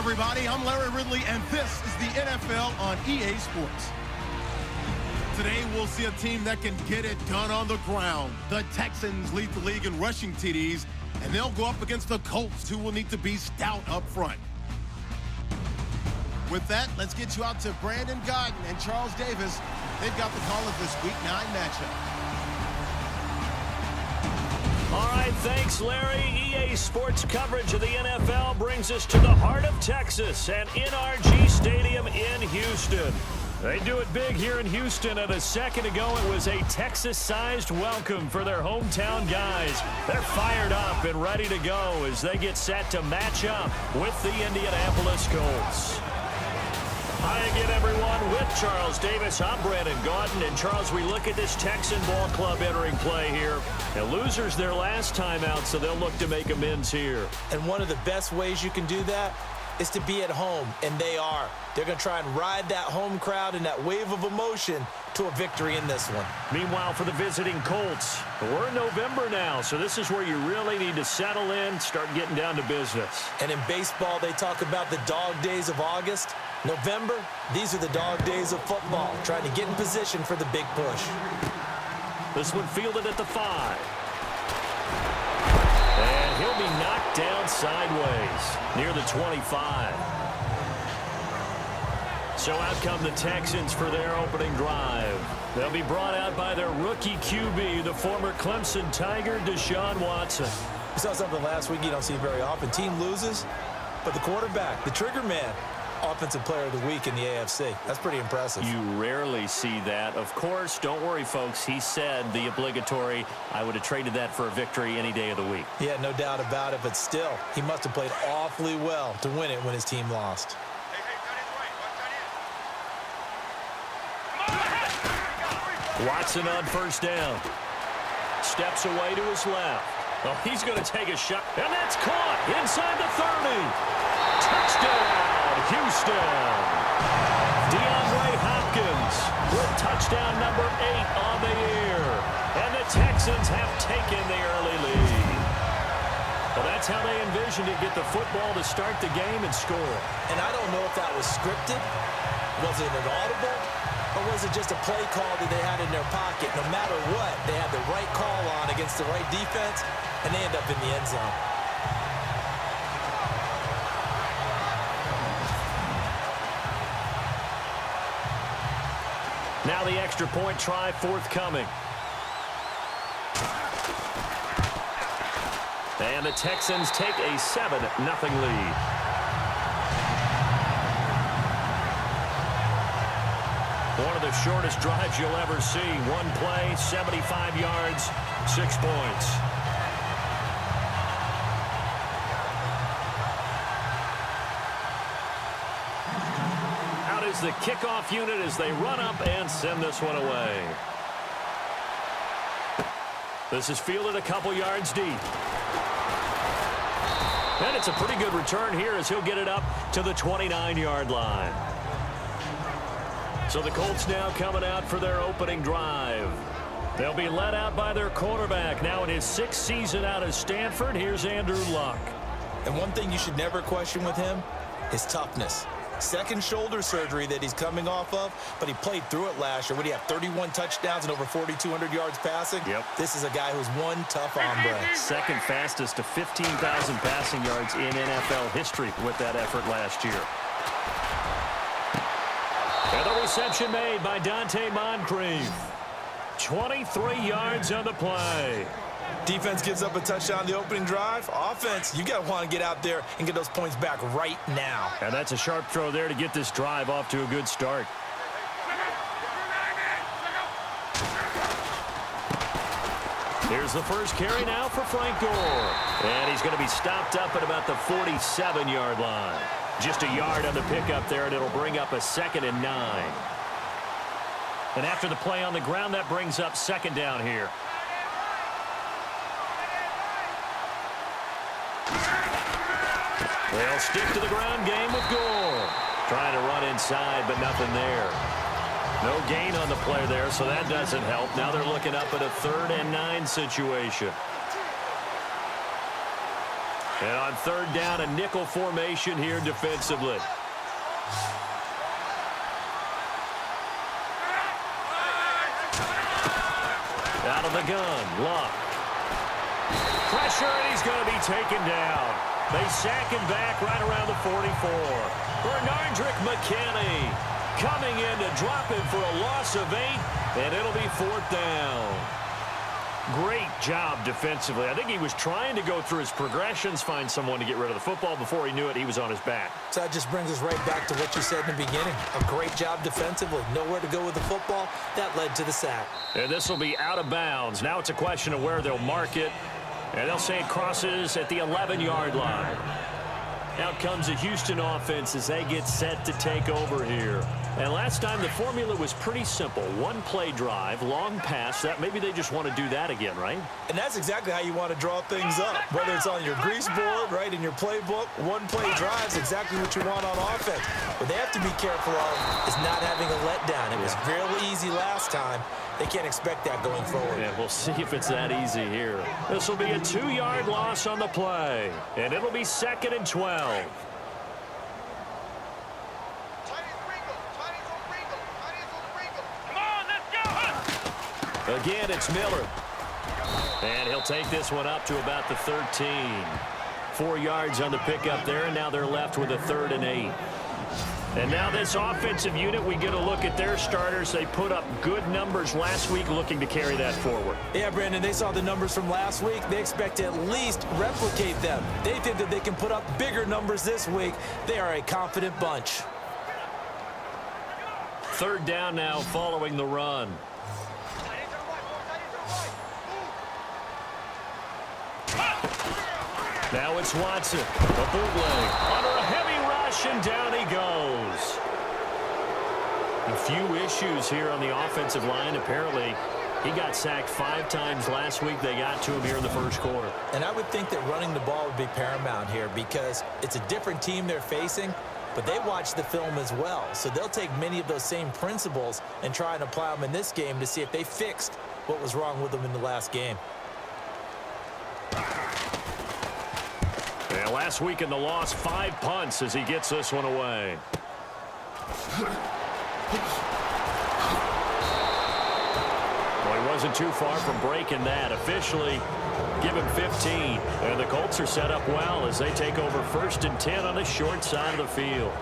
everybody. I'm Larry Ridley, and this is the NFL on EA Sports. Today, we'll see a team that can get it done on the ground. The Texans lead the league in rushing TDs, and they'll go up against the Colts, who will need to be stout up front. With that, let's get you out to Brandon Godden and Charles Davis. They've got the call of this Week 9 matchup. All right, thanks, Larry. EA Sports coverage of the NFL brings us to the heart of Texas and NRG Stadium in Houston. They do it big here in Houston, and a second ago it was a Texas-sized welcome for their hometown guys. They're fired up and ready to go as they get set to match up with the Indianapolis Colts. Hi again, everyone. With Charles Davis, I'm Brandon Godden. And, Charles, we look at this Texan ball club entering play here. Now, losers their last time out, so they'll look to make amends here. And one of the best ways you can do that is to be at home, and they are. They're going to try and ride that home crowd and that wave of emotion to a victory in this one. Meanwhile, for the visiting Colts, we're in November now, so this is where you really need to settle in, start getting down to business. And in baseball, they talk about the dog days of August. November, these are the dog days of football, trying to get in position for the big push. This one fielded at the 5. And he'll be knocked down sideways near the 25. So out come the Texans for their opening drive. They'll be brought out by their rookie QB, the former Clemson Tiger, Deshaun Watson. We saw something last week you don't see very often. Team loses, but the quarterback, the trigger man, Offensive Player of the Week in the AFC. That's pretty impressive. You rarely see that. Of course, don't worry, folks. He said the obligatory, I would have traded that for a victory any day of the week. Yeah, no doubt about it, but still, he must have played awfully well to win it when his team lost. Watson on first down. Steps away to his left. Oh, he's going to take a shot, and that's caught inside the 30. Touchdown! Houston. DeAndre Hopkins with touchdown number 8 on the year. And the Texans have taken the early lead. Well, that's how they envisioned it, get the football to start the game and score. And I don't know if that was scripted. Was it an audible? Or was it just a play call that they had in their pocket? No matter what, they had the right call on against the right defense, and they end up in the end zone. Now the extra point try forthcoming. And the Texans take a 7-0 lead. One of the shortest drives you'll ever see. One play, 75 yards, 6 points. The kickoff unit as they run up and send this one away. This is fielded a couple yards deep. And it's a pretty good return here as he'll get it up to the 29-yard line. So the Colts now coming out for their opening drive. They'll be led out by their quarterback now in his 6th season out of Stanford. Here's Andrew Luck. And one thing you should never question with him, his toughness. Second shoulder surgery that he's coming off of, but he played through it last year. What do you have, 31 touchdowns and over 4,200 yards passing? Yep. This is a guy who's one tough hombre. Second fastest to 15,000 passing yards in NFL history with that effort last year. And the reception made by Dante Moncrief. 23 yards on the play. Defense gives up a touchdown the opening drive. Offense, you got to want to get out there and get those points back right now. And that's a sharp throw there to get this drive off to a good start. Here's the first carry now for Frank Gore. And he's going to be stopped up at about the 47-yard line. Just a yard on the pickup there, and it'll bring up a 2nd and 9. And after the play on the ground, that brings up 2nd down here. They'll stick to the ground game with Gore. Trying to run inside, but nothing there. No gain on the play there, so that doesn't help. Now they're looking up at a 3rd and 9 situation. And on third down, a nickel formation here defensively. Out of the gun, Luck. Pressure, and he's going to be taken down. They sack him back right around the 44. Bernardrick McKinney coming in to drop him for a loss of 8, and it'll be 4th down. Great job defensively. I think he was trying to go through his progressions, find someone to get rid of the football. Before he knew it, he was on his back. So that just brings us right back to what you said in the beginning. A great job defensively. Nowhere to go with the football. That led to the sack. And this will be out of bounds. Now it's a question of where they'll mark it. And they'll say it crosses at the 11-yard line. Out comes the Houston offense as they get set to take over here. And last time the formula was pretty simple. One play drive, long pass. That maybe they just want to do that again, right? And that's exactly how you want to draw things up. Whether it's on your grease board, right, in your playbook, one play drive is exactly what you want on offense. What they have to be careful of is not having a letdown. It was real easy last time. They can't expect that going forward. Yeah, we'll see if it's that easy here. This will be a 2-yard loss on the play. And it'll be 2nd and 12. Again, it's Miller. And he'll take this one up to about the 13. 4 yards on the pickup there, and now they're left with a 3rd and 8. And now this offensive unit, we get a look at their starters. They put up good numbers last week, looking to carry that forward. Yeah, Brandon, they saw the numbers from last week. They expect to at least replicate them. They think that they can put up bigger numbers this week. They are a confident bunch. 3rd down now following the run. Now it's Watson, a bootleg, under a heavy rush, and down he goes. A few issues here on the offensive line. Apparently, he got sacked 5 times last week. They got to him here in the first quarter. And I would think that running the ball would be paramount here because it's a different team they're facing, but they watch the film as well. So they'll take many of those same principles and try and apply them in this game to see if they fixed what was wrong with them in the last game. Yeah, last week in the loss, 5 punts as he gets this one away. Well, he wasn't too far from breaking that. Officially, give him 15. And the Colts are set up well as they take over 1st and 10 on the short side of the field.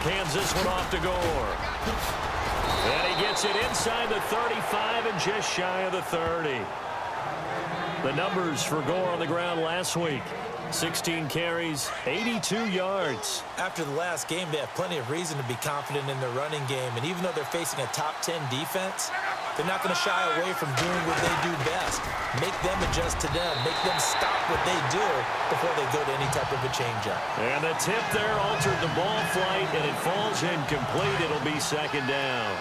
Hands this one off to Gore. And he gets it inside the 35 and just shy of the 30. The numbers for Gore on the ground last week. 16 carries, 82 yards. After the last game, they have plenty of reason to be confident in their running game. And even though they're facing a top 10 defense, they're not going to shy away from doing what they do best. Make them adjust to them. Make them stop what they do before they go to any type of a changeup. And the tip there altered the ball flight, and it falls incomplete. It'll be 2nd down.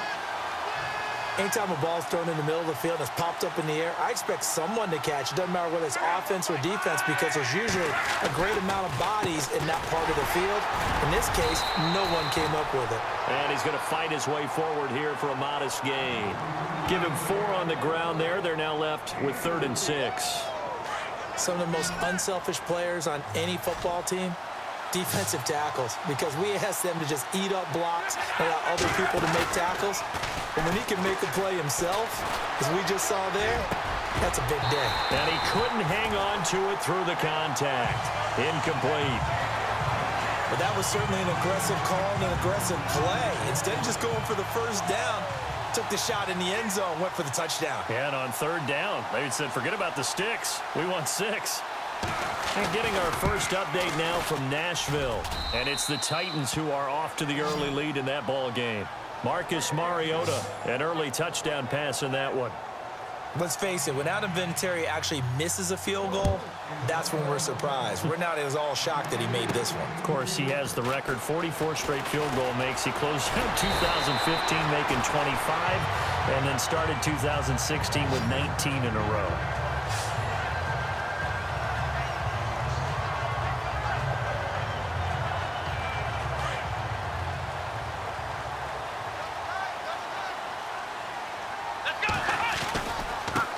Anytime a ball's thrown in the middle of the field and it's popped up in the air, I expect someone to catch. It doesn't matter whether it's offense or defense because there's usually a great amount of bodies in that part of the field. In this case, no one came up with it. And he's going to fight his way forward here for a modest gain. Give him 4 on the ground there. They're now left with 3rd and 6. Some of the most unselfish players on any football team, defensive tackles, because we ask them to just eat up blocks and allow other people to make tackles. But when he can make a play himself, as we just saw there, that's a big day. And he couldn't hang on to it through the contact. Incomplete. But that was certainly an aggressive call and an aggressive play. Instead of just going for the 1st down, took the shot in the end zone, went for the touchdown. And on 3rd down, they said, forget about the sticks. We want 6. And getting our first update now from Nashville. And it's the Titans who are off to the early lead in that ball game. Marcus Mariota, an early touchdown pass in that one. Let's face it, when Adam Vinatieri actually misses a field goal, that's when we're surprised. We're not as all shocked that he made this one. Of course, he has the record 44 straight field goal makes. He closed out 2015 making 25 and then started 2016 with 19 in a row.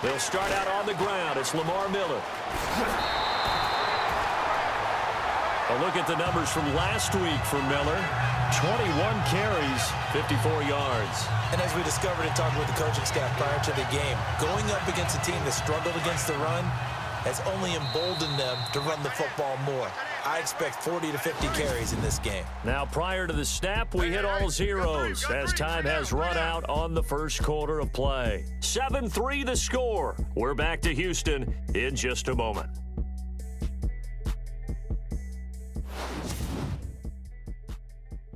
They'll start out on the ground. It's Lamar Miller. A look at the numbers from last week for Miller. 21 carries, 54 yards. And as we discovered in talking with the coaching staff prior to the game, going up against a team that struggled against the run has only emboldened them to run the football more. I expect 40 to 50 carries in this game. Now, prior to the snap, we hit all zeros as time has run out on the first quarter of play. 7-3 the score. We're back to Houston in just a moment.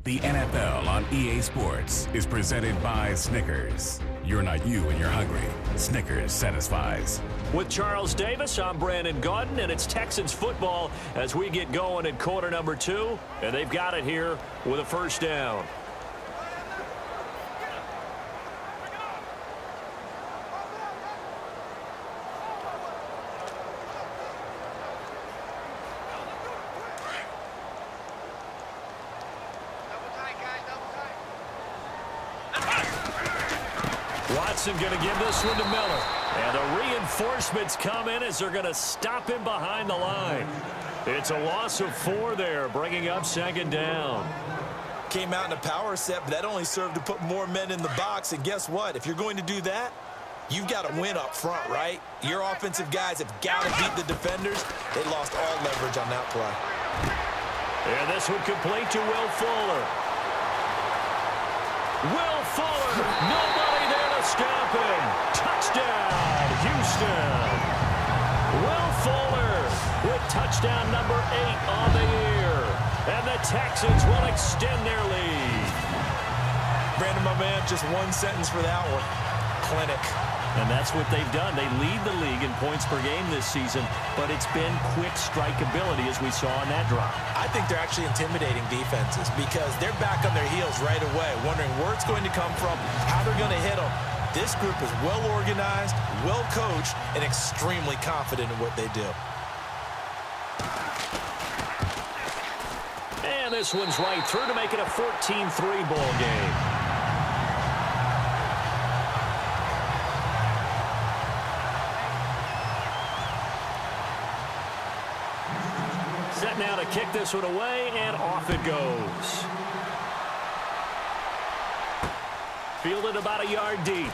The NFL on EA Sports is presented by Snickers. You're not you when you're hungry. Snickers satisfies. With Charles Davis, I'm Brandon Gaudin, and it's Texans football as we get going in quarter number 2, and they've got it here with a first down. Watson going to give this one to Miller. And the reinforcements come in as they're going to stop him behind the line. It's a loss of 4 there, bringing up second down. Came out in a power set, but that only served to put more men in the box. And guess what? If you're going to do that, you've got to win up front, right? Your offensive guys have got to beat the defenders. They lost all leverage on that play. And this one complete to Will Fuller. Will Fuller, nobody there to stop him. Touchdown, Houston. Will Fuller with touchdown number 8 on the year. And the Texans will extend their lead. Brandon, my man, just one sentence for that one. Clinic. And that's what they've done. They lead the league in points per game this season, but it's been quick strike ability as we saw on that drive. I think they're actually intimidating defenses because they're back on their heels right away, wondering where it's going to come from, how they're going to hit them. This group is well organized, well coached, and extremely confident in what they do. And this one's right through to make it a 14-3 ball game. Set now to kick this one away, and off it goes. Fielded about a yard deep.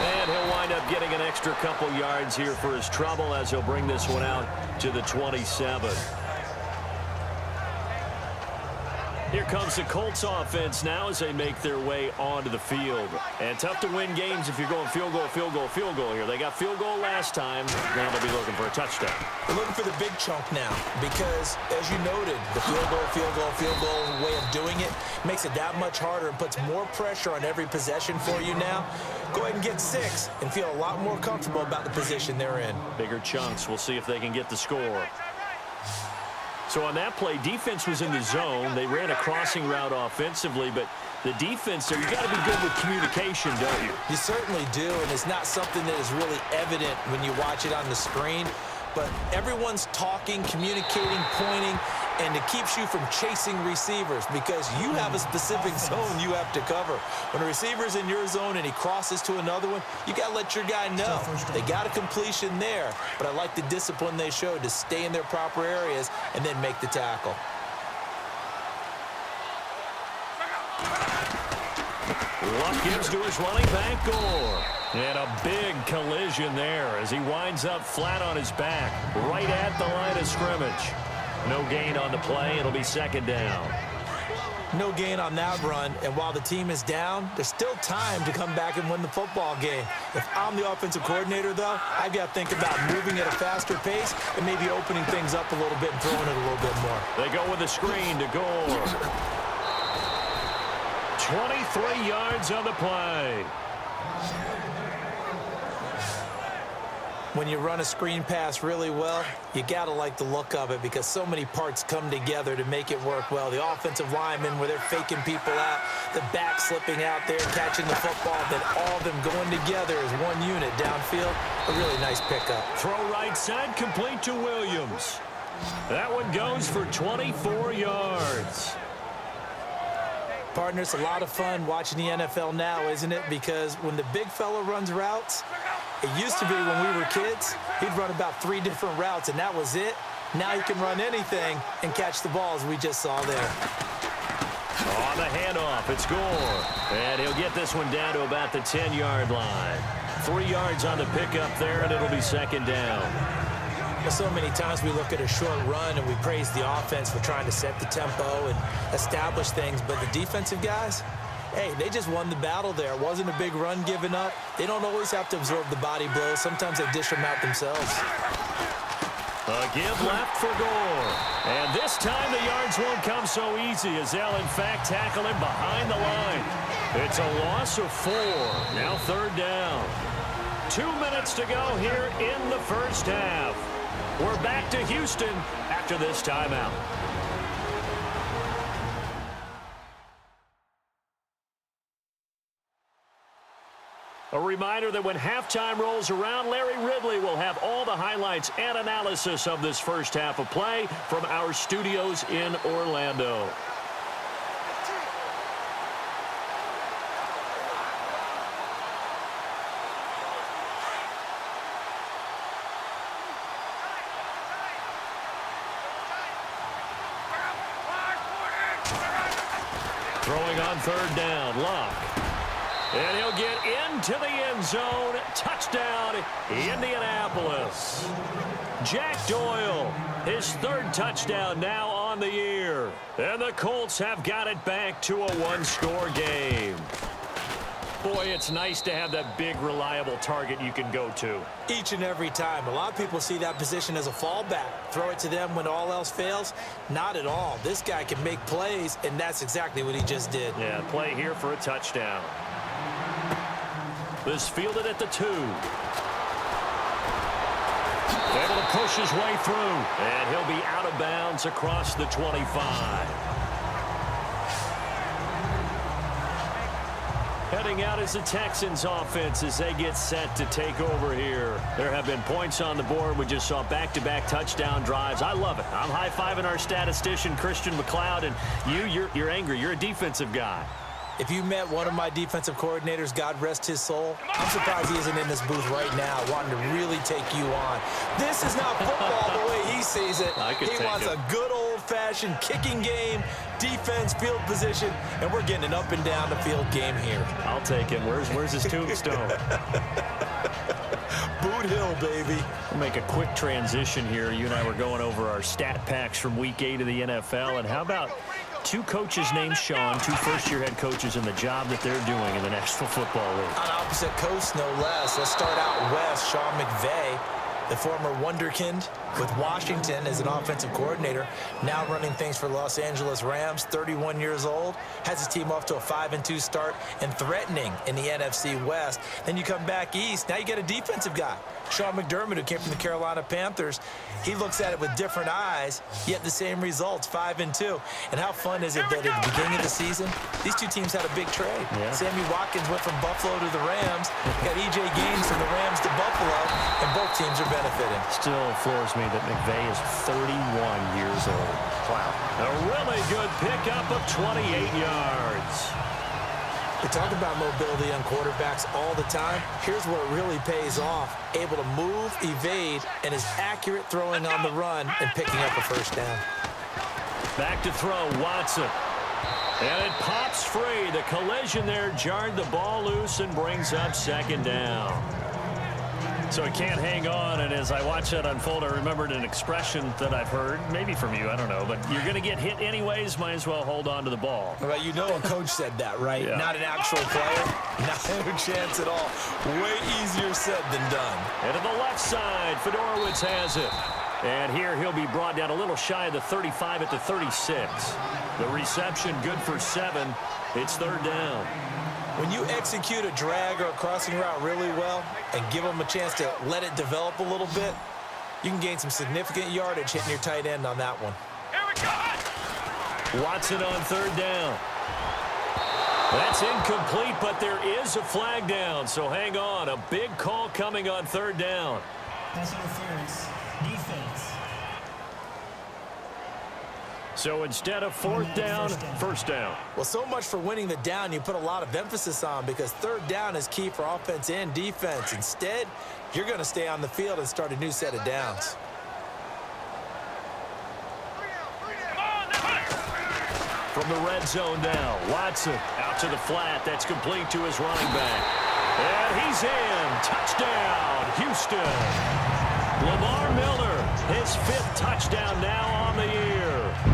And he'll wind up getting an extra couple yards here for his trouble as he'll bring this one out to the 27. Here comes the Colts offense now as they make their way onto the field. And tough to win games if you're going field goal, field goal, field goal here. They got field goal last time. Now they'll be looking for a touchdown. They're looking for the big chunk now because, as you noted, the field goal way of doing it makes it that much harder and puts more pressure on every possession for you now. Go ahead and get 6 and feel a lot more comfortable about the position they're in. Bigger chunks. We'll see if they can get the score. So on that play, defense was in the zone. They ran a crossing route offensively, but the defense there, you got to be good with communication, don't you? You certainly do, and it's not something that is really evident when you watch it on the screen. But everyone's talking, communicating, pointing, and it keeps you from chasing receivers because you have a specific zone you have to cover. When a receiver's in your zone and he crosses to another one, you got to let your guy know. They got a completion there, but I like the discipline they showed to stay in their proper areas and then make the tackle. Luck gives to his running back, Gore. And a big collision there as he winds up flat on his back, right at the line of scrimmage. No gain on the play. It'll be second down. No gain on that run, and while the team is down, there's still time to come back and win the football game. If I'm the offensive coordinator, though, I've got to think about moving at a faster pace and maybe opening things up a little bit and throwing it a little bit more. They go with a screen to Gore. 23 yards on the play. When you run a screen pass really well, you got to like the look of it because so many parts come together to make it work well. The offensive linemen, where they're faking people out, the back slipping out there, catching the football, then all of them going together as one unit downfield. A really nice pickup. Throw right side, complete to Williams. That one goes for 24 yards. Partner, it's a lot of fun watching the NFL now, isn't it? Because when the big fella runs routes, it used to be when we were kids, he'd run about 3 different routes, and that was it. Now he can run anything and catch the ball, as we just saw there. On the handoff, it's Gore. And he'll get this one down to about the 10-yard line. 3 yards on the pickup there, and it'll be second down. So many times we look at a short run and we praise the offense for trying to set the tempo and establish things, but the defensive guys, hey, they just won the battle there. It wasn't a big run given up. They don't always have to absorb the body blows. Sometimes they dish them out themselves. A give left for Gore. And this time the yards won't come so easy as they'll, in fact, tackle him behind the line. It's a loss of 4. Now third down. 2 minutes to go here in the first half. We're back to Houston after this timeout. A reminder that when halftime rolls around, Larry Ridley will have all the highlights and analysis of this first half of play from our studios in Orlando. Throwing on third down, Luck. And he'll get into the end zone. Touchdown, Indianapolis. Jack Doyle, his 3rd touchdown now on the year. And the Colts have got it back to a 1-score game. Boy, it's nice to have that big, reliable target you can go to. Each and every time. A lot of people see that position as a fallback. Throw it to them when all else fails. Not at all. This guy can make plays, and that's exactly what he just did. Yeah, play here for a touchdown. This fielded at the 2. Able to push his way through, and he'll be out of bounds across the 25. Heading out is the Texans offense as they get set to take over here. There have been points on the board. We just saw back-to-back touchdown drives. I love it. I'm high-fiving our statistician, Christian McLeod, and you're angry. You're a defensive guy. If you met one of my defensive coordinators, God rest his soul, I'm surprised he isn't in this booth right now wanting to really take you on. This is not football the way he sees it. He wants a good old-fashioned kicking game, defense, field position, and we're getting an up and down the field game here. I'll take him. Where's his tombstone? Boot Hill, baby. We'll make a quick transition here. You and I were going over our stat packs from Week 8 of the NFL, and how about 2 coaches named Sean, 2 first-year head coaches in the job that they're doing in the National Football League. On opposite coast, no less. Let's start out west. Sean McVay, the former wonderkind with Washington as an offensive coordinator, now running things for Los Angeles Rams, 31 years old, has his team off to a 5-2 start and threatening in the NFC West. Then you come back east, now you get a defensive guy, Sean McDermott, who came from the Carolina Panthers. He looks at it with different eyes, yet the same results, 5-2. And how fun is it that at the beginning of the season, these 2 teams had a big trade. Yeah. Sammy Watkins went from Buffalo to the Rams, got E.J. Gaines from the Rams to Buffalo, and both teams are benefiting. Still floors me that McVay is 31 years old. Wow. A really good pickup of 28 yards. We talk about mobility on quarterbacks all the time. Here's where it really pays off. Able to move, evade, and is accurate throwing on the run and picking up a first down. Back to throw, Watson. And it pops free. The collision there jarred the ball loose and brings up second down. So he can't hang on, and as I watch that unfold, I remembered an expression that I've heard, maybe from you, I don't know, but you're going to get hit anyways, might as well hold on to the ball. Well, you know a coach said that, right? Yeah. Not an actual player. No chance at all. Way easier said than done. And to the left side, Fedorowicz has it. And here he'll be brought down a little shy of the 35 at the 36. The reception good for 7. It's third down. When you execute a drag or a crossing route really well and give them a chance to let it develop a little bit, you can gain some significant yardage hitting your tight end on that one. Here we go. Watson on third down. That's incomplete, but there is a flag down, so hang on. A big call coming on third down. Pass interference. Defense. So instead of fourth down, first down. Well, so much for winning the down you put a lot of emphasis on, because third down is key for offense and defense. Instead, you're going to stay on the field and start a new set of downs. From the red zone now, Watson out to the flat. That's complete to his running back. And he's in. Touchdown, Houston. Lamar Miller, his 5th touchdown now on the year.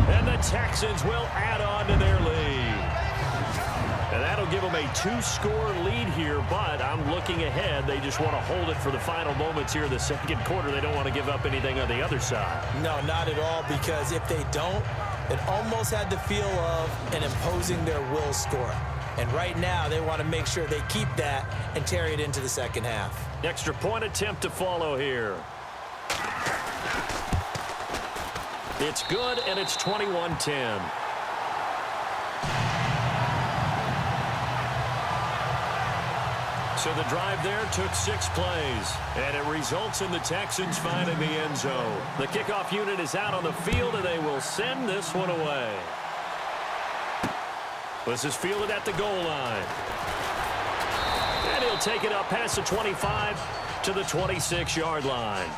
And the Texans will add on to their lead. And that'll give them a 2-score lead here, but I'm looking ahead. They just want to hold it for the final moments here in the second quarter. They don't want to give up anything on the other side. No, not at all, because if they don't, it almost had the feel of an imposing their will score. And right now, they want to make sure they keep that and carry it into the second half. Extra point attempt to follow here. It's good, and it's 21-10. So the drive there took 6 plays, and it results in the Texans finding the end zone. The kickoff unit is out on the field, and they will send this one away. This is fielded at the goal line. And he'll take it up past the 25 to the 26-yard line.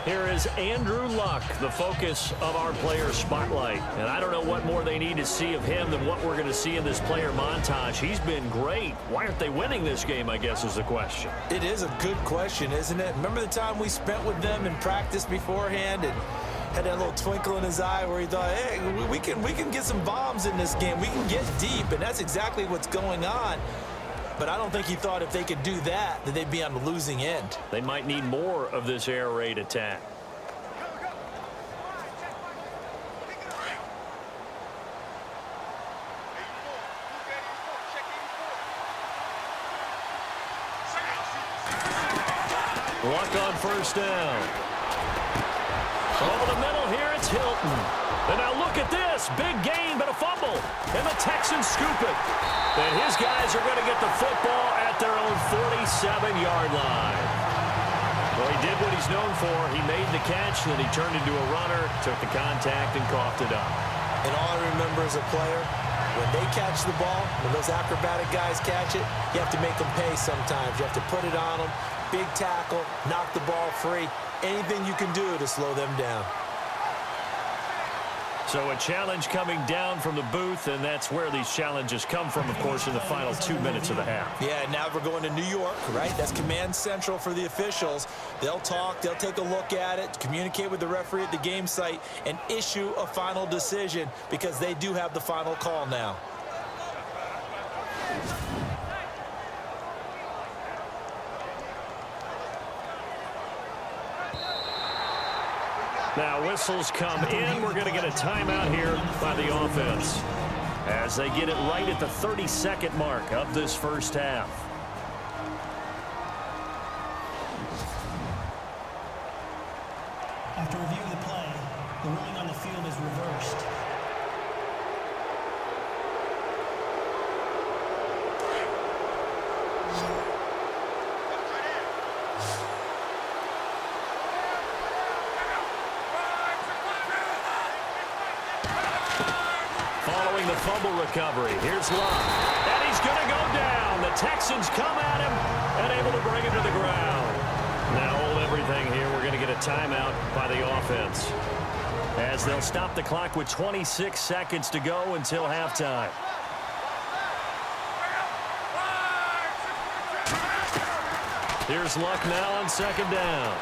Here is Andrew Luck, the focus of our player spotlight. And I don't know what more they need to see of him than what we're going to see in this player montage. He's been great. Why aren't they winning this game, I guess, is the question. It is a good question, isn't it? Remember the time we spent with them in practice beforehand and had that little twinkle in his eye where he thought, hey, we can get some bombs in this game. We can get deep, and that's exactly what's going on. But I don't think he thought if they could do that they'd be on the losing end. They might need more of this air raid attack. Luck on first down. Over the middle here, it's Hilton. And now look at this. Big gain, but a fumble. And the Texans scoop it. And his guys are going to get the football at their own 47-yard line. Well, he did what he's known for. He made the catch, then he turned into a runner, took the contact, and coughed it up. And all I remember as a player, when they catch the ball, when those acrobatic guys catch it, you have to make them pay sometimes. You have to put it on them, big tackle, knock the ball free, anything you can do to slow them down. So a challenge coming down from the booth, and that's where these challenges come from, of course, in the final 2 minutes of the half. Yeah, now we're going to New York, right? That's command central for the officials. They'll talk, they'll take a look at it, communicate with the referee at the game site, and issue a final decision because they do have the final call now. Now whistles come in. We're going to get a timeout here by the offense as they get it right at the 32nd mark of this first half. After reviewing the play, the ruling on the field is reversed. Following the fumble recovery, here's Luck. And he's going to go down. The Texans come at him and able to bring him to the ground. Now hold everything here. We're going to get a timeout by the offense, as they'll stop the clock with 26 seconds to go until halftime. Here's Luck now on second down.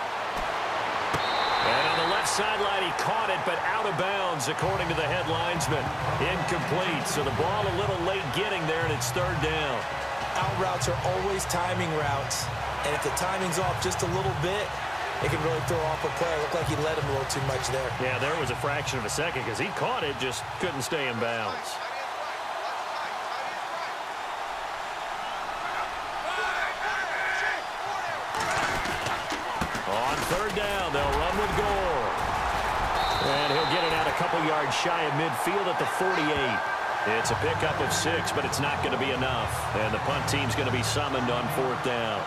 And on the left sideline, he caught it, but out of bounds, according to the head linesman. Incomplete, so the ball a little late getting there, and it's third down. Out routes are always timing routes, and if the timing's off just a little bit, it can really throw off a player. Looked like he led him a little too much there. Yeah, there was a fraction of a second because he caught it, just couldn't stay in bounds. On third down, they'll run with Gore. And he'll get it out a couple yards shy of midfield at the 48. It's a pickup of 6, but it's not going to be enough. And the punt team's going to be summoned on fourth down.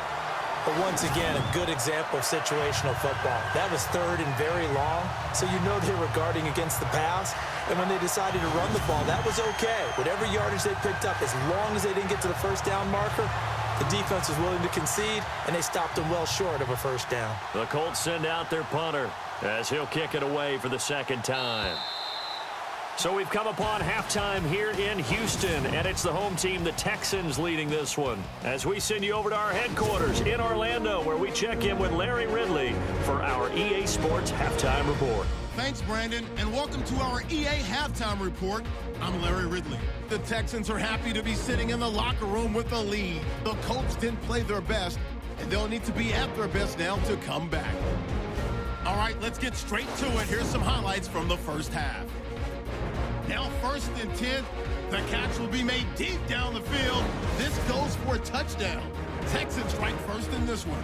But once again, a good example of situational football. That was third and very long, so you know they were guarding against the pass. And when they decided to run the ball, that was okay. Whatever yardage they picked up, as long as they didn't get to the first down marker, the defense was willing to concede, and they stopped them well short of a first down. The Colts send out their punter as he'll kick it away for the second time. So we've come upon halftime here in Houston, and it's the home team, the Texans, leading this one. As we send you over to our headquarters in Orlando, where we check in with Larry Ridley for our EA Sports Halftime Report. Thanks, Brandon, and welcome to our EA Halftime Report. I'm Larry Ridley. The Texans are happy to be sitting in the locker room with the lead. The Colts didn't play their best, and they'll need to be at their best now to come back. All right, let's get straight to it. Here's some highlights from the first half. Now 1st and 10, the catch will be made deep down the field. This goes for a touchdown. Texans strike first in this one.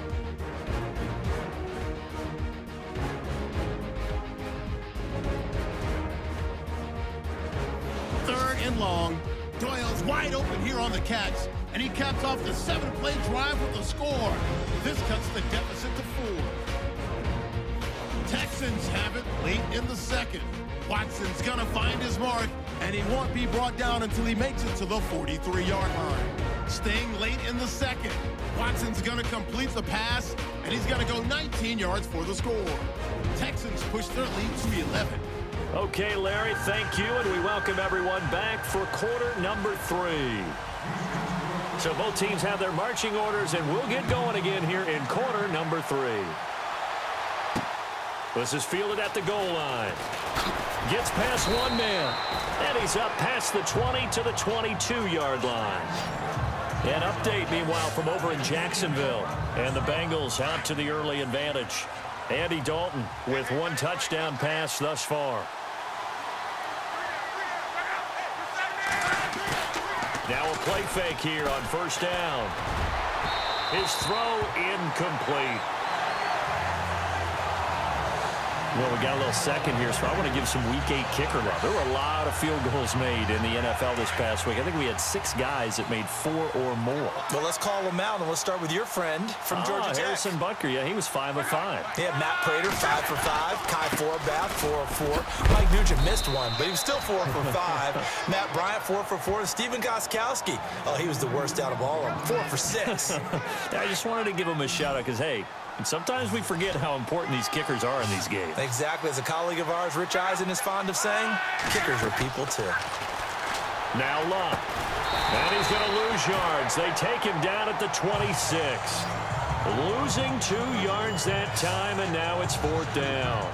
Third and long. Doyle's wide open here on the catch, and he caps off the 7-play drive with a score. This cuts the deficit to 4. Texans have it late in the second. Watson's going to find his mark, and he won't be brought down until he makes it to the 43-yard line. Staying late in the second, Watson's going to complete the pass, and he's going to go 19 yards for the score. Texans push their lead to 11. Okay, Larry, thank you, and we welcome everyone back for quarter number 3. So both teams have their marching orders, and we'll get going again here in quarter number 3. This is fielded at the goal line. Gets past one man. And he's up past the 20 to the 22-yard line. An update, meanwhile, from over in Jacksonville. And the Bengals out to the early advantage. Andy Dalton with 1 touchdown pass thus far. Now a play fake here on first down. His throw incomplete. Well, we got a little second here, so I want to give some Week 8 kicker love. There were a lot of field goals made in the NFL this past week. I think we had 6 guys that made 4 or more. Well, let's call them out, and let's start with your friend from Georgia Tech. Harrison Butker, yeah, he was 5 of 5. Yeah, Matt Prater, 5 for 5. Kai Forbath, 4 of 4. Mike Nugent missed one, but he was still 4 for 5. Matt Bryant, 4 for 4. And Stephen Gostkowski, oh, he was the worst out of all of them, 4 for 6. I just wanted to give him a shout-out because, hey, and sometimes we forget how important these kickers are in these games. Exactly. As a colleague of ours, Rich Eisen, is fond of saying, kickers are people too. Now Love. And he's going to lose yards. They take him down at the 26. Losing 2 yards that time, and now it's 4th down.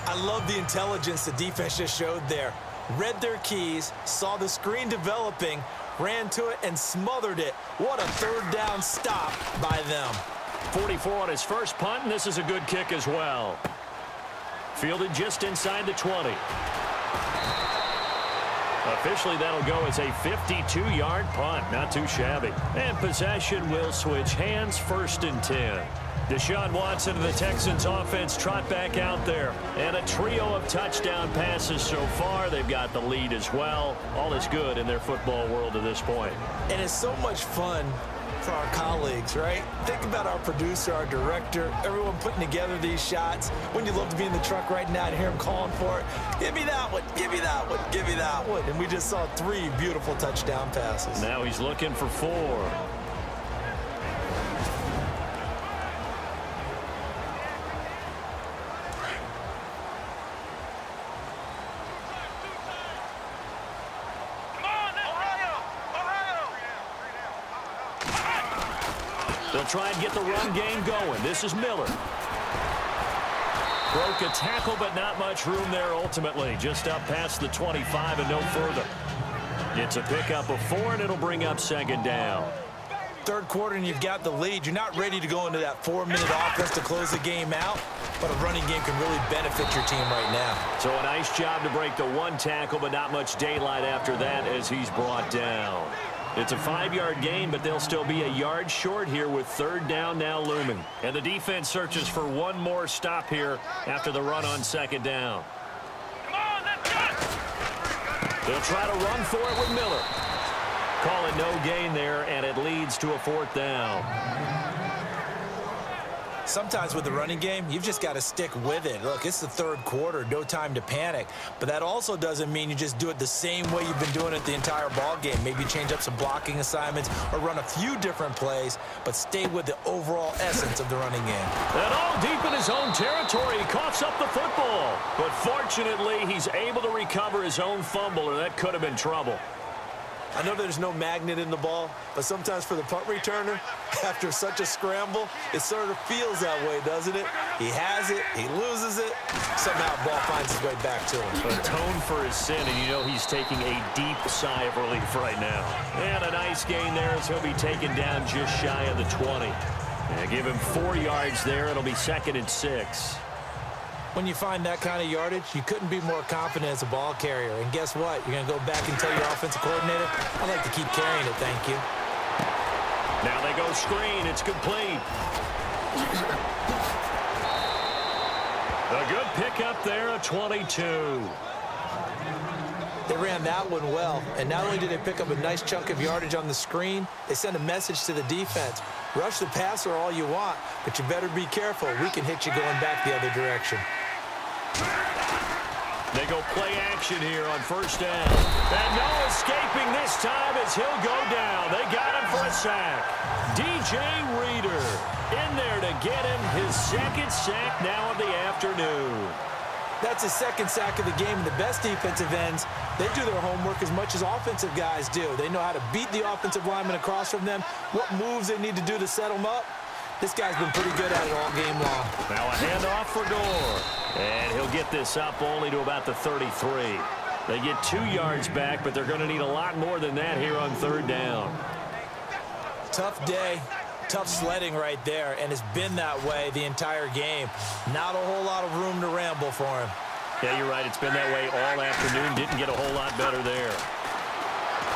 I love the intelligence the defense just showed there. Read their keys, saw the screen developing, ran to it, and smothered it. What a 3rd down stop by them. 44 on his first punt, and this is a good kick as well. Fielded just inside the 20. Officially, that'll go as a 52-yard punt. Not too shabby. And possession will switch hands, 1st and 10. Deshaun Watson and the Texans offense trot back out there. And a trio of touchdown passes so far. They've got the lead as well. All is good in their football world to this point. And it's so much fun for our colleagues, right? Think about our producer, our director, everyone putting together these shots. Wouldn't you love to be in the truck right now and hear him calling for it? Give me that one, give me that one, give me that one. And we just saw 3 beautiful touchdown passes. Now he's looking for 4. They'll try and get the run game going. This is Miller. Broke a tackle, but not much room there ultimately. Just up past the 25 and no further. It's a pickup of 4, and it'll bring up 2nd down. 3rd quarter, and you've got the lead. You're not ready to go into that 4-minute offense to close the game out, but a running game can really benefit your team right now. So a nice job to break the 1 tackle, but not much daylight after that as he's brought down. It's a 5-yard gain, but they'll still be a yard short here with 3rd down now looming. And the defense searches for 1 more stop here after the run on 2nd down. They'll try to run for it with Miller. Call it no gain there, and it leads to a 4th down. Sometimes with the running game, you've just got to stick with it. Look, it's the third quarter, no time to panic. But that also doesn't mean you just do it the same way you've been doing it the entire ball game. Maybe change up some blocking assignments or run a few different plays, but stay with the overall essence of the running game. And all deep in his own territory, he coughs up the football. But fortunately, he's able to recover his own fumble, or that could have been trouble. I know there's no magnet in the ball, but sometimes for the punt returner, after such a scramble, it sort of feels that way, doesn't it? He has it, he loses it, somehow the ball finds its way back to him. Atone for his sin, and you know he's taking a deep sigh of relief right now. And a nice gain there as he'll be taken down just shy of the 20. And give him 4 yards there. It'll be 2nd and 6. When you find that kind of yardage, you couldn't be more confident as a ball carrier. And guess what? You're going to go back and tell your offensive coordinator, I'd like to keep carrying it, thank you. Now they go screen. It's complete. A good pickup there, a 22. They ran that one well, and not only did they pick up a nice chunk of yardage on the screen, they sent a message to the defense. Rush the passer all you want, but you better be careful. We can hit you going back the other direction. They go play action here on first down. And no escaping this time as he'll go down. They got him for a sack. DJ Reader in there to get him his 2nd sack now of the afternoon. That's his 2nd sack of the game. And the best defensive ends, they do their homework as much as offensive guys do. They know how to beat the offensive lineman across from them, what moves they need to do to set them up. This guy's been pretty good at it all game long. Now a handoff for Gore. And he'll get this up only to about the 33. They get 2 yards back, but they're going to need a lot more than that here on 3rd down. Tough day. Tough sledding right there, and it's been that way the entire game. Not a whole lot of room to ramble for him. Yeah, you're right. It's been that way all afternoon. Didn't get a whole lot better there.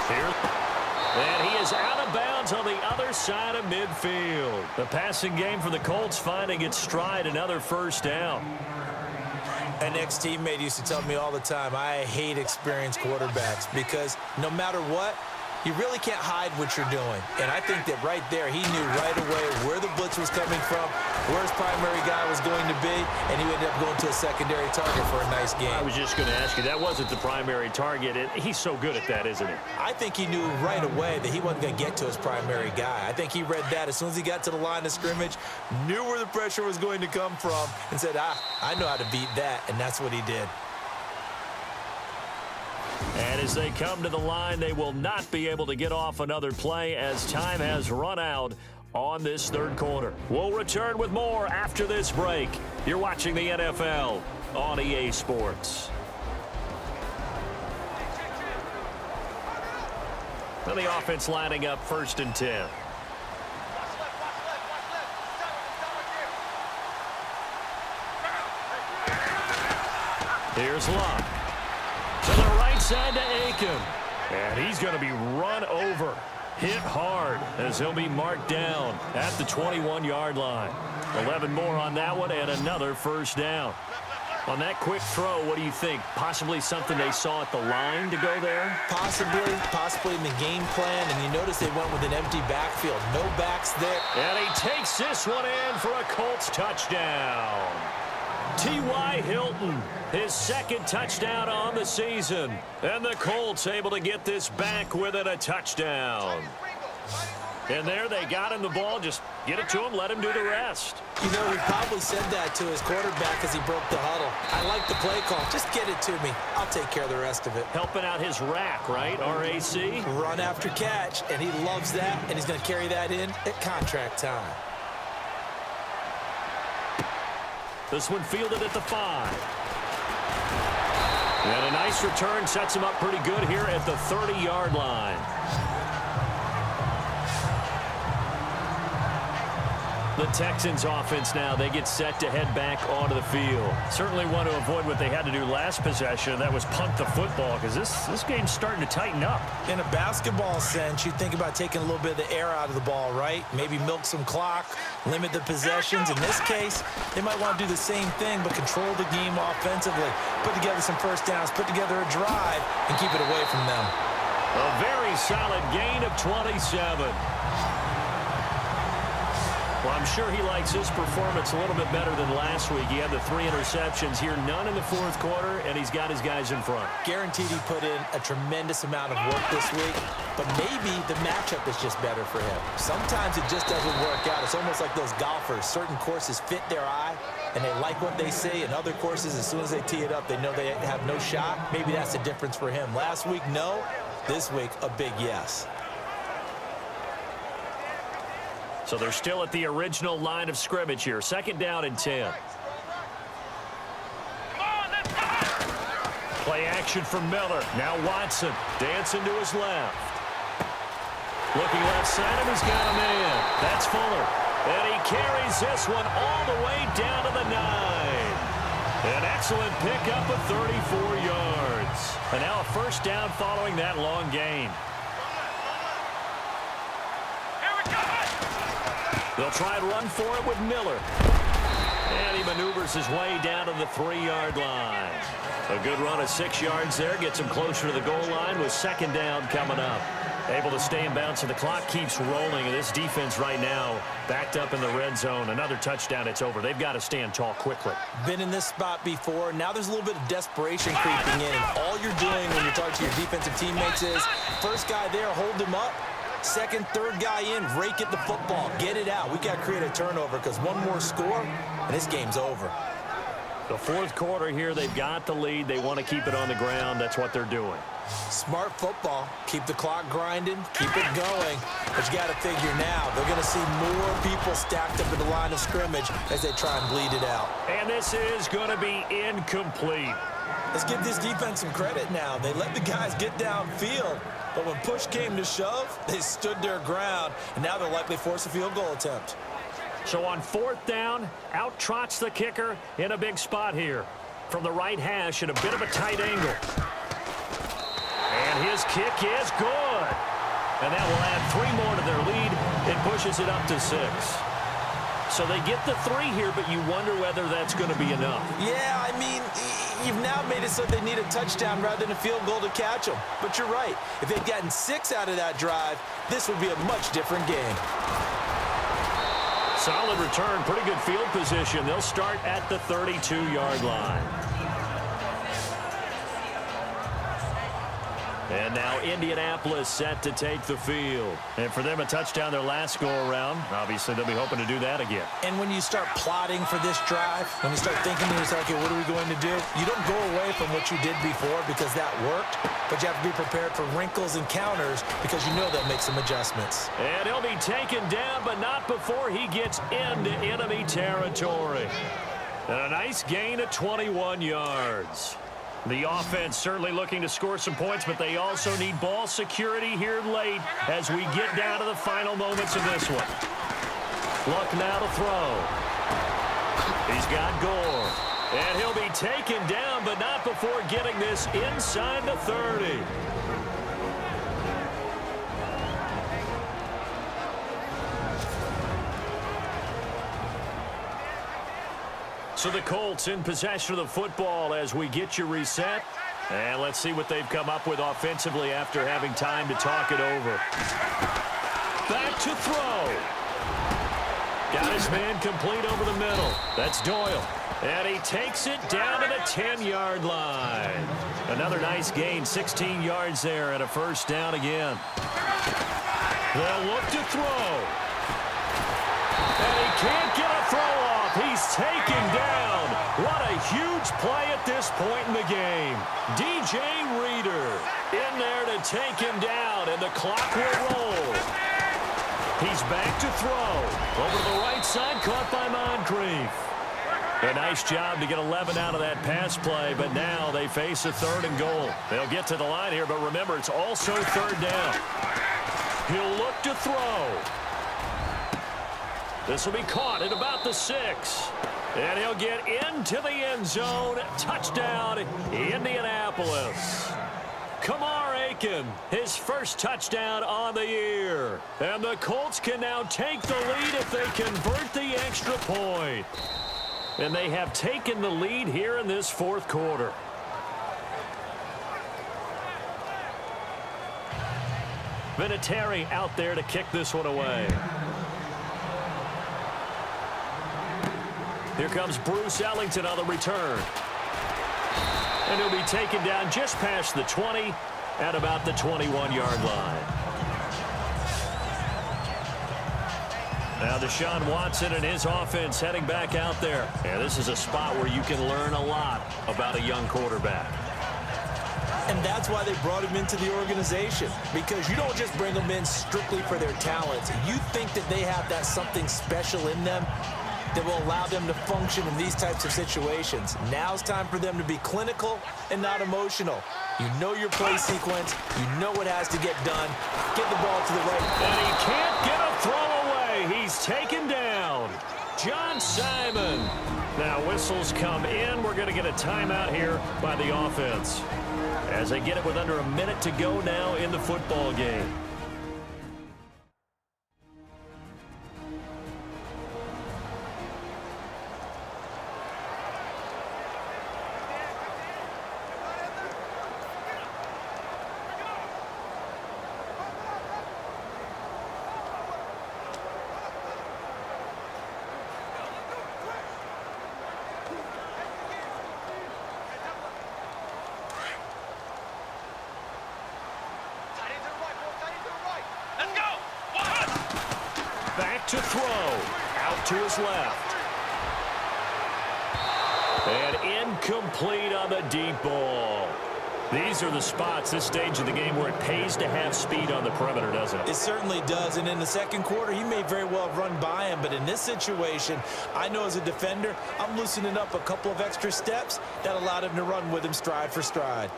Here. And he is out of bounds on the other side of midfield. The passing game for the Colts finding its stride, another 1st down. An ex-teammate used to tell me all the time, I hate experienced quarterbacks because no matter what, you really can't hide what you're doing. And I think that right there, he knew right away where the blitz was coming from, where his primary guy was going to be, and he ended up going to a secondary target for a nice game. I was just going to ask you, that wasn't the primary target, and he's so good at that, isn't he? I think he knew right away that he wasn't going to get to his primary guy. I think he read that as soon as he got to the line of scrimmage, knew where the pressure was going to come from, and said, I know how to beat that, and that's what he did. And as they come to the line, they will not be able to get off another play as time has run out on this 3rd quarter. We'll return with more after this break. You're watching the NFL on EA Sports. Now the offense lining up 1st and 10. Here's Luck. To the right side to Aiken. And he's going to be run over. Hit hard as he'll be marked down at the 21-yard line. 11 more on that one and another 1st down. On that quick throw, what do you think? Possibly something they saw at the line to go there? Possibly in the game plan. And you notice they went with an empty backfield. No backs there. And he takes this one in for a Colts touchdown. T.Y. Hilton, his 2nd touchdown on the season. And the Colts able to get this back within a touchdown. And there they got him the ball. Just get it to him, let him do the rest. You know, he probably said that to his quarterback as he broke the huddle. I like the play call. Just get it to me. I'll take care of the rest of it. Helping out his rack, right? RAC? Run after catch, and he loves that, and he's going to carry that in at contract time. This one fielded at the 5. And a nice return sets him up pretty good here at the 30-yard line. The Texans offense now, they get set to head back onto the field. Certainly want to avoid what they had to do last possession. That was punt the football because this game's starting to tighten up. In a basketball sense, you think about taking a little bit of the air out of the ball, right? Maybe milk some clock, limit the possessions. In this case, they might want to do the same thing but control the game offensively. Put together some 1st downs, put together a drive, and keep it away from them. A very solid gain of 27. Well, I'm sure he likes his performance a little bit better than last week. He had the 3 interceptions here, none in the fourth quarter, and he's got his guys in front. Guaranteed he put in a tremendous amount of work this week, but maybe the matchup is just better for him. Sometimes it just doesn't work out. It's almost like those golfers. Certain courses fit their eye, and they like what they see. And other courses, as soon as they tee it up, they know they have no shot. Maybe that's the difference for him. Last week, no. This week, a big yes. So they're still at the original line of scrimmage here. 2nd down and 10. Play action from Miller. Now Watson dancing to his left. Looking left side, and he's got a man. That's Fuller. And he carries this one all the way down to the 9. An excellent pickup of 34 yards. And now a 1st down following that long gain. They'll try and run for it with Miller. And he maneuvers his way down to the 3-yard line. A good run of 6 yards there. Gets him closer to the goal line with 2nd down coming up. Able to stay in bounds, and the clock keeps rolling. And this defense right now backed up in the red zone. Another touchdown, it's over. They've got to stand tall quickly. Been in this spot before. Now there's a little bit of desperation creeping in. And all you're doing when you're talking to your defensive teammates is, first guy there, hold him up. 2nd, 3rd guy in, rake at the football. Get it out. We got to create a turnover because one more score, and this game's over. The 4th quarter here, they've got the lead. They want to keep it on the ground. That's what they're doing. Smart football. Keep the clock grinding. Keep it going. But you got to figure now, they're going to see more people stacked up in the line of scrimmage as they try and bleed it out. And this is going to be incomplete. Let's give this defense some credit now. They let the guys get downfield. But when push came to shove, they stood their ground, and now they'll likely force a field goal attempt. So on 4th down, out trots the kicker in a big spot here. From the right hash at a bit of a tight angle. And his kick is good. And that will add 3 more to their lead. It pushes it up to 6. So they get the 3 here, but you wonder whether that's going to be enough. Yeah, I mean, you've now made it so they need a touchdown rather than a field goal to catch them. But you're right. If they'd gotten 6 out of that drive, this would be a much different game. Solid return, pretty good field position. They'll start at the 32-yard line. And now Indianapolis set to take the field. And for them, a touchdown their last go-around. Obviously, they'll be hoping to do that again. And when you start plotting for this drive, when you start thinking to yourself, okay, what are we going to do? You don't go away from what you did before because that worked, but you have to be prepared for wrinkles and counters because you know they'll make some adjustments. And he'll be taken down, but not before he gets into enemy territory. And a nice gain of 21 yards. The offense certainly looking to score some points, but they also need ball security here late as we get down to the final moments of this one. Luck now to throw. He's got Gore. And he'll be taken down, but not before getting this inside the 30. So the Colts in possession of the football as we get you reset. And let's see what they've come up with offensively after having time to talk it over. Back to throw. Got his man complete over the middle. That's Doyle. And he takes it down to the 10-yard line. Another nice gain, 16 yards there and a 1st down again. They'll look to throw. And he can't get a throw off. He's taken down. What a huge play at this point in the game. DJ Reader in there to take him down, and the clock will roll. He's back to throw. Over to the right side, caught by Moncrief. A nice job to get 11 out of that pass play, but now they face a 3rd and goal. They'll get to the line here, but remember, it's also 3rd down. He'll look to throw. This will be caught at about the 6. And he'll get into the end zone. Touchdown, Indianapolis. Kamar Aiken, his 1st touchdown on the year. And the Colts can now take the lead if they convert the extra point. And they have taken the lead here in this 4th quarter. Vinatieri out there to kick this one away. Here comes Bruce Ellington on the return. And he'll be taken down just past the 20 at about the 21-yard line. Now Deshaun Watson and his offense heading back out there. And this is a spot where you can learn a lot about a young quarterback. And that's why they brought him into the organization, because you don't just bring them in strictly for their talents. You think that they have that something special in them that will allow them to function in these types of situations. Now it's time for them to be clinical and not emotional. You know your play sequence. You know what has to get done. Get the ball to the right. And he can't get a throw away. He's taken down. John Simon. Now whistles come in. We're going to get a timeout here by the offense, as they get it with under a minute to go now in the football game. Back to throw. Out to his left. And incomplete on the deep ball. These are the spots, this stage of the game, where it pays to have speed on the perimeter, doesn't it? It certainly does. And in the second quarter, he may very well have run by him. But in this situation, I know as a defender, I'm loosening up a couple of extra steps that allowed him to run with him stride for stride.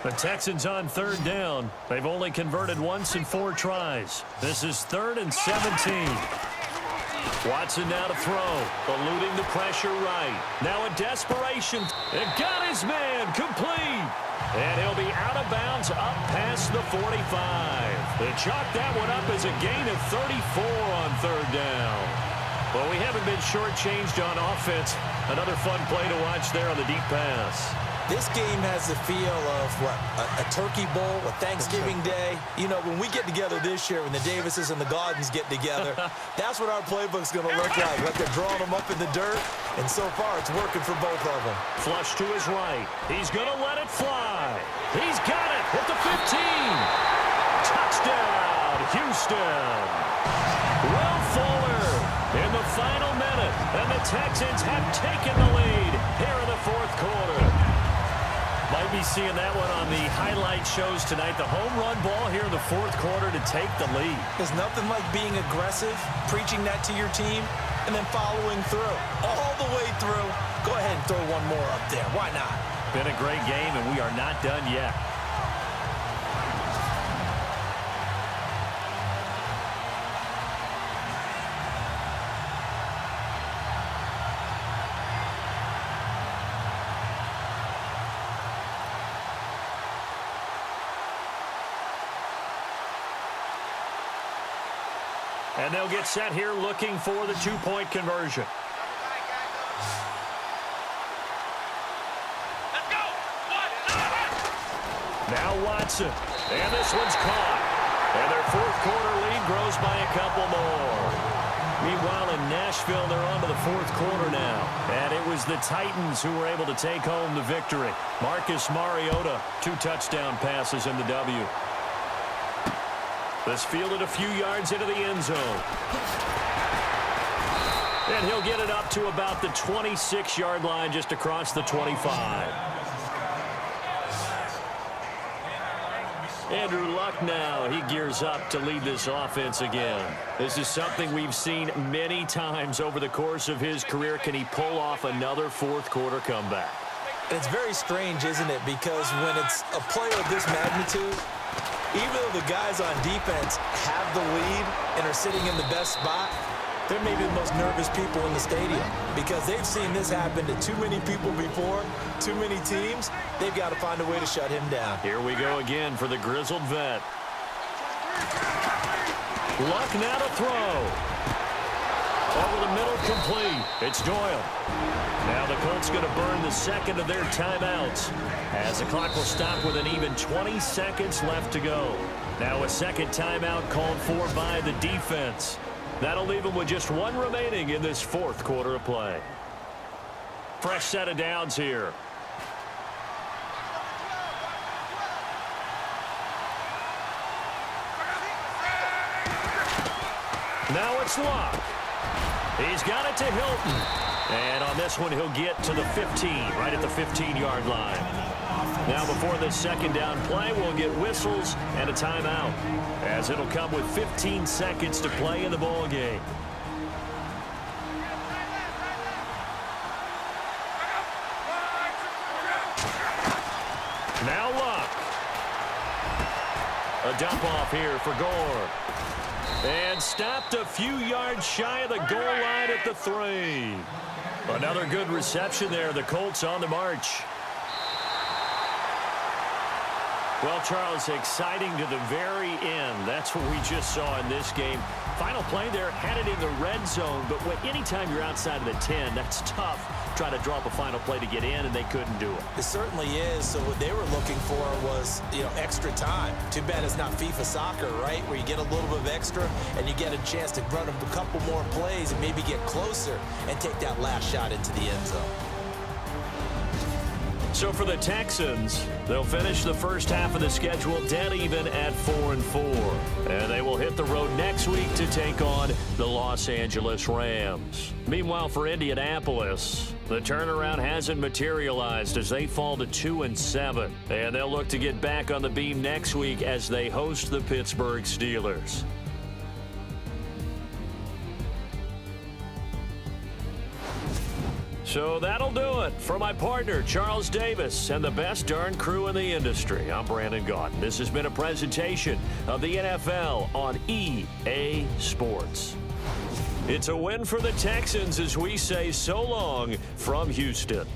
The Texans on third down. They've only converted once in 4 tries. This is 3rd and 17. Watson now to throw. Eluding the pressure right. Now in desperation. It got his man complete. And he'll be out of bounds up past the 45. They chalk that one up as a gain of 34 on third down. Well, we haven't been shortchanged on offense. Another fun play to watch there on the deep pass. This game has the feel of, what, a turkey bowl, a Thanksgiving day. You know, when we get together this year, when the Davises and the Gardens get together, that's what our playbook's going to look like they're drawing them up in the dirt, and so far it's working for both of them. Flush to his right. He's going to let it fly. He's got it at the 15. Touchdown, Houston. Will Fuller in the final minute, and the Texans have taken the lead here in the 4th quarter. Might be seeing that one on the highlight shows tonight. The home run ball here in the 4th quarter to take the lead. There's nothing like being aggressive, preaching that to your team, and then following through. All the way through. Go ahead and throw one more up there. Why not? Been a great game, and we are not done yet. And they'll get set here looking for the 2-point conversion. Let's go! Now Watson. And this one's caught. And their 4th quarter lead grows by a couple more. Meanwhile, in Nashville, they're on to the 4th quarter now. And it was the Titans who were able to take home the victory. Marcus Mariota, 2 touchdown passes in the W. This fielded a few yards into the end zone. And he'll get it up to about the 26-yard line, just across the 25. Andrew Luck now, he gears up to lead this offense again. This is something we've seen many times over the course of his career. Can he pull off another 4th quarter comeback? It's very strange, isn't it? Because when it's a player of this magnitude, even though the guys on defense have the lead and are sitting in the best spot, they're maybe the most nervous people in the stadium because they've seen this happen to too many people before, too many teams. They've got to find a way to shut him down. Here we go again for the grizzled vet. Luck now to throw. Over the middle, complete. It's Doyle. Now the Colts going to burn the second of their timeouts as the clock will stop with an even 20 seconds left to go. Now a second timeout called for by the defense. That'll leave them with just one remaining in this fourth quarter of play. Fresh set of downs here. Now it's Locke. He's got it to Hilton. And on this one, he'll get to the 15, right at the 15-yard line. Now before this second down play, we'll get whistles and a timeout, as it'll come with 15 seconds to play in the ball game. Now Locke. A dump off here for Gore. And stopped a few yards shy of the goal line at the 3. Another good reception there. The Colts on the march. Well, Charles, exciting to the very end. That's what we just saw in this game. Final play there, had it in the red zone, but anytime you're outside of the 10, that's tough. Trying to drop a final play to get in, and they couldn't do it. It certainly is. So what they were looking for was, extra time. Too bad it's not FIFA soccer, right, where you get a little bit of extra and you get a chance to run a couple more plays and maybe get closer and take that last shot into the end zone. So for the Texans, they'll finish the first half of the schedule dead even at 4-4. And they will hit the road next week to take on the Los Angeles Rams. Meanwhile, for Indianapolis, the turnaround hasn't materialized as they fall to 2-7. And they'll look to get back on the beam next week as they host the Pittsburgh Steelers. So that'll do it for my partner, Charles Davis, and the best darn crew in the industry. I'm Brandon Gaudin. This has been a presentation of the NFL on EA Sports. It's a win for the Texans as we say so long from Houston.